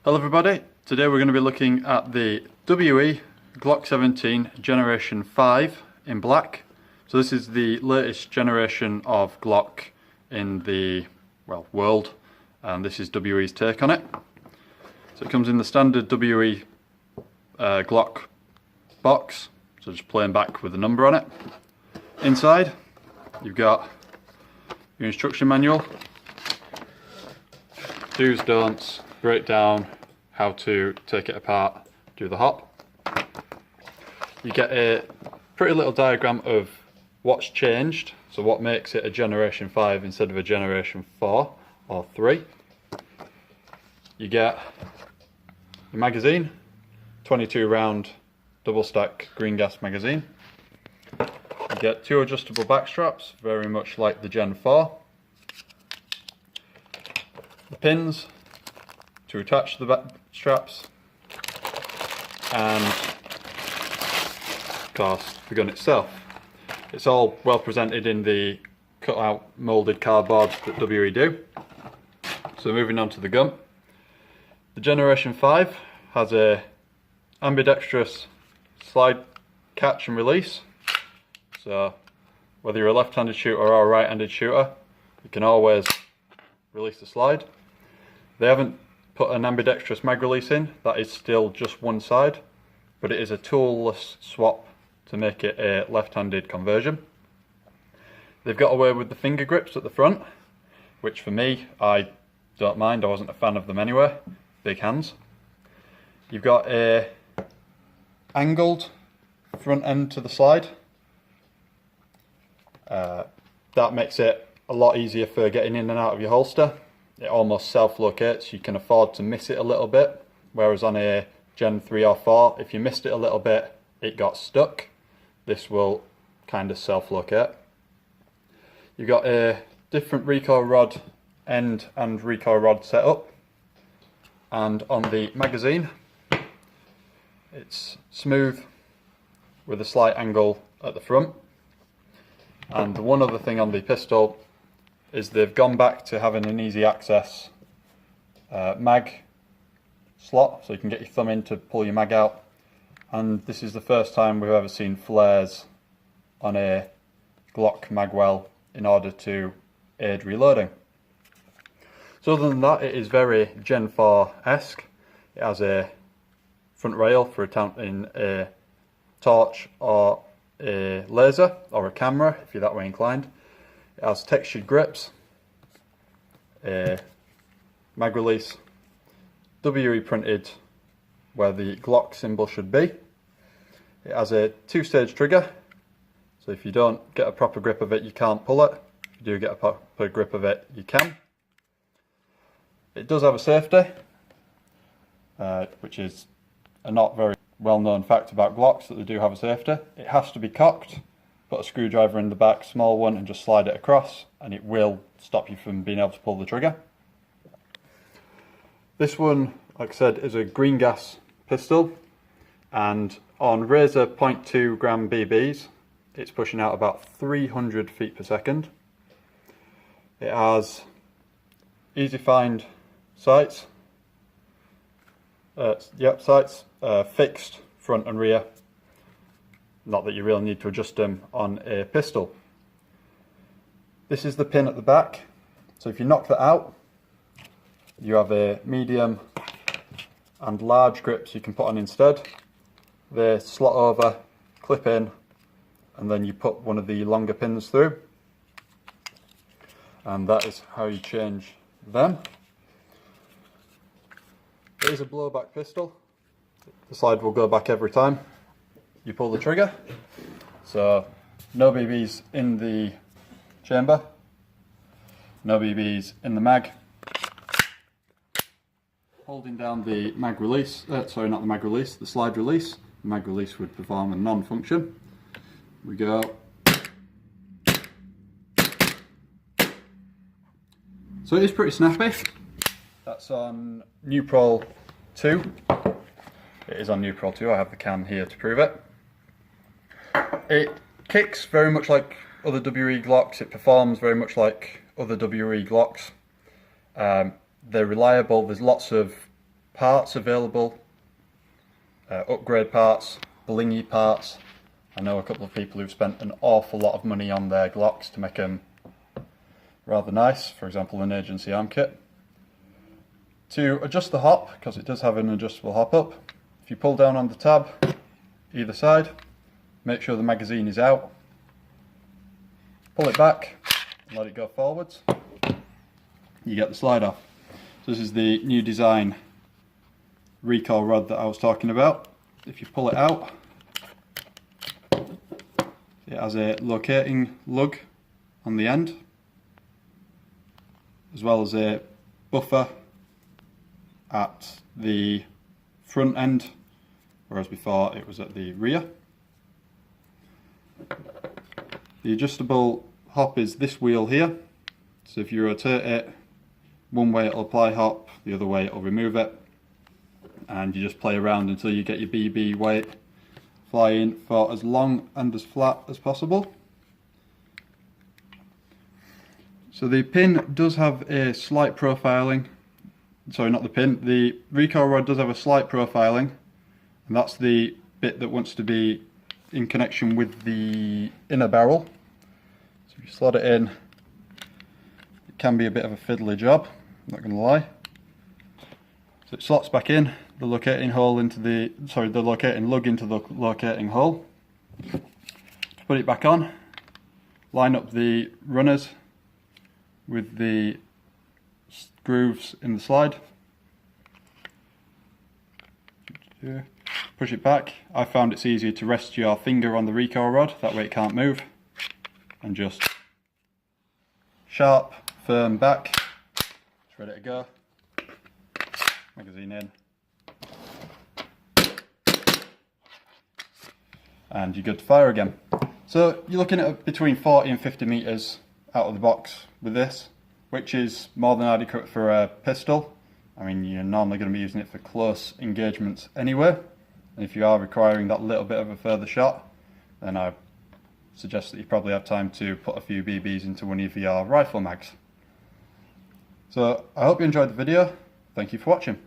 Hello everybody, today we're going to be looking at the WE GLOCK 17 Generation 5 in black. So this is the latest generation of GLOCK in the world, and this is WE's take on it. So it comes in the standard WE GLOCK box, so just plain back with a number on it. Inside you've got your instruction manual, do's, don'ts, breakdown, how to take it apart, do the hop. You get a pretty little diagram of what's changed, so what makes it a Generation 5 instead of a Generation 4 or 3. You get your magazine, 22 round double stack green gas magazine. You get two adjustable back straps, very much like the Gen 4. The pins to attach the back straps, and of course the gun itself. It's all well presented in the cut out moulded cardboard that WE do. So moving on to the gun. The Generation 5 has a ambidextrous slide catch and release. So whether you're a left-handed shooter or a right-handed shooter, you can always release the slide. They haven't put an ambidextrous mag release in, that is still just one side, but it is a toolless swap to make it a left-handed conversion. They've got away with the finger grips at the front, which for me, I don't mind, I wasn't a fan of them anyway, big hands. You've got a angled front end to the slide. That makes it a lot easier for getting in and out of your holster. It almost self-locates, you can afford to miss it a little bit, whereas on a Gen 3 or 4, if you missed it a little bit, it got stuck. This will kind of self-locate. You've got a different recoil rod end and recoil rod setup, and on the magazine, it's smooth with a slight angle at the front. And the one other thing on the pistol is they've gone back to having an easy access mag slot, so you can get your thumb in to pull your mag out. And this is the first time we've ever seen flares on a GLOCK magwell in order to aid reloading. So other than that, it is very Gen 4-esque. It has a front rail for mounting a torch or a laser or a camera if you're that way inclined. It has textured grips, a mag release, WE printed where the GLOCK symbol should be. It has a two-stage trigger, so if you don't get a proper grip of it, you can't pull it. If you do get a proper grip of it, you can. It does have a safety, which is a not very well-known fact about GLOCKs, that they do have a safety. It has to be cocked. Put a screwdriver in the back, small one, and just slide it across, and it will stop you from being able to pull the trigger. This one, like I said, is a green gas pistol, and on Razor 0.2 gram BBs, it's pushing out about 300 feet per second. It has easy find sights, fixed front and rear. Not that you really need to adjust them on a pistol. This is the pin at the back, so if you knock that out, you have a medium and large grips you can put on instead. They slot over, clip in, and then you put one of the longer pins through, and that is how you change them. It is a blowback pistol. The slide will go back every time you pull the trigger, so no BBs in the chamber, no BBs in the mag. Holding down the mag release, sorry, not the mag release, the slide release. The mag release would perform a non-function. We go. So it is pretty snappy. That's on Neutral 2. It is on Neutral 2, I have the cam here to prove it. It kicks very much like other WE GLOCKs, it performs very much like other WE GLOCKs. They're reliable, there's lots of parts available, upgrade parts, blingy parts. I know a couple of people who've spent an awful lot of money on their Glocks to make them rather nice, for example an agency arm kit. To adjust the hop, because it does have an adjustable hop up, if you pull down on the tab either side, make sure the magazine is out, pull it back and let it go forwards, you get the slide off. So this is the new design recoil rod that I was talking about. If you pull it out, it has a locating lug on the end, as well as a buffer at the front end, whereas before it was at the rear. The adjustable hop is this wheel here, so if you rotate it, one way it'll apply hop, the other way it'll remove it, and you just play around until you get your BB weight flying for as long and as flat as possible. So the pin does have a slight profiling, sorry not the pin, the recoil rod does have a slight profiling, and that's the bit that wants to be in connection with the inner barrel. So if you slot it in, it can be a bit of a fiddly job, I'm not going to lie. So it slots back in, the locating hole into the, sorry, the locating lug into the locating hole. To put it back on, line up the runners with the grooves in the slide. Push it back. I found it's easier to rest your finger on the recoil rod, that way it can't move, and just sharp, firm back. It's ready to go. Magazine in. And you're good to fire again. So you're looking at between 40 and 50 meters out of the box with this, which is more than adequate for a pistol. I mean, you're normally going to be using it for close engagements anyway, and if you are requiring that little bit of a further shot, then I suggest that you probably have time to put a few BBs into one of your rifle mags. So I hope you enjoyed the video. Thank you for watching.